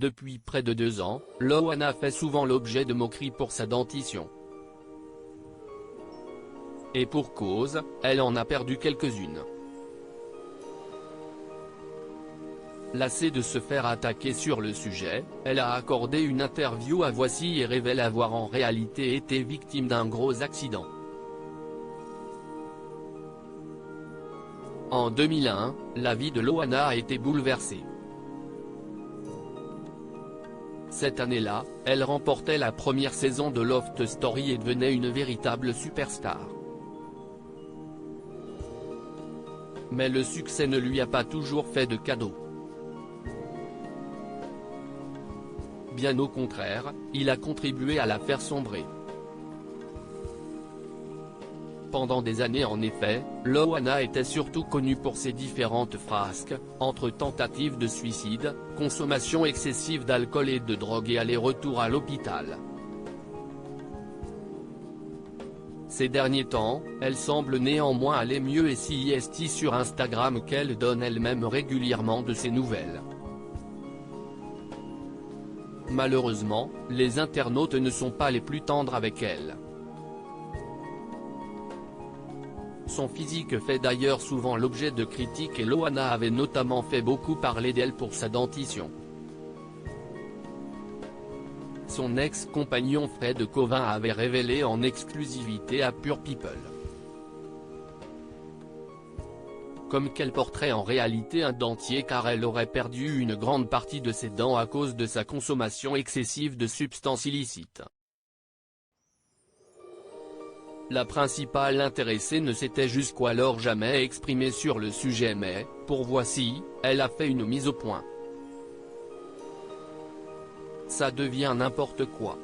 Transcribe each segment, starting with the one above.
Depuis près de 2 ans, Loana fait souvent l'objet de moqueries pour sa dentition. Et pour cause, elle en a perdu quelques-unes. Lassée de se faire attaquer sur le sujet, elle a accordé une interview à Voici et révèle avoir en réalité été victime d'un gros accident. En 2001, la vie de Loana a été bouleversée. Cette année-là, elle remportait la première saison de Loft Story et devenait une véritable superstar. Mais le succès ne lui a pas toujours fait de cadeaux. Bien au contraire, il a contribué à la faire sombrer. Pendant des années en effet, Loana était surtout connue pour ses différentes frasques, entre tentatives de suicide, consommation excessive d'alcool et de drogue et aller-retour à l'hôpital. Ces derniers temps, elle semble néanmoins aller mieux et CIST sur Instagram qu'elle donne elle-même régulièrement de ses nouvelles. Malheureusement, les internautes ne sont pas les plus tendres avec elle. Son physique fait d'ailleurs souvent l'objet de critiques et Loana avait notamment fait beaucoup parler d'elle pour sa dentition. Son ex-compagnon Fred Covin avait révélé en exclusivité à Pure People. Comme qu'elle porterait en réalité un dentier car elle aurait perdu une grande partie de ses dents à cause de sa consommation excessive de substances illicites. La principale intéressée ne s'était jusqu'alors jamais exprimée sur le sujet mais, pour Voici, elle a fait une mise au point. Ça devient n'importe quoi.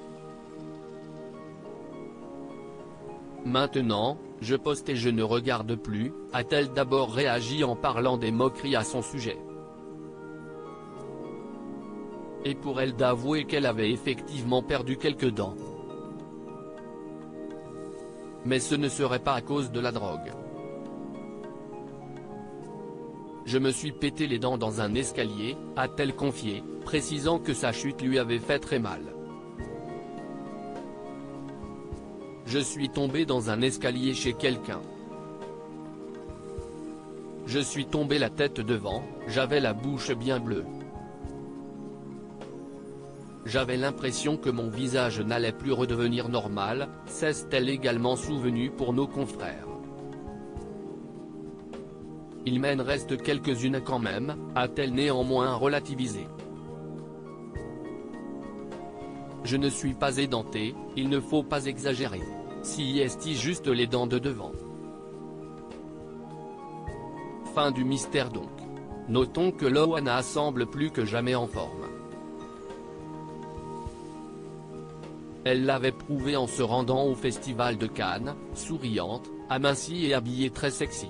Maintenant, je poste et je ne regarde plus, a-t-elle d'abord réagi en parlant des moqueries à son sujet. Et pour elle d'avouer qu'elle avait effectivement perdu quelques dents. Mais ce ne serait pas à cause de la drogue. Je me suis pété les dents dans un escalier, a-t-elle confié, précisant que sa chute lui avait fait très mal. Je suis tombé dans un escalier chez quelqu'un. Je suis tombé la tête devant, j'avais la bouche bien bleue. J'avais l'impression que mon visage n'allait plus redevenir normal, s'est-elle également souvenue pour nos confrères. Il m'en reste quelques-unes quand même, a-t-elle néanmoins relativisé. Je ne suis pas édentée, il ne faut pas exagérer. CIST juste les dents de devant. Fin du mystère donc. Notons que Loana semble plus que jamais en forme. Elle l'avait prouvé en se rendant au Festival de Cannes, souriante, amincie et habillée très sexy.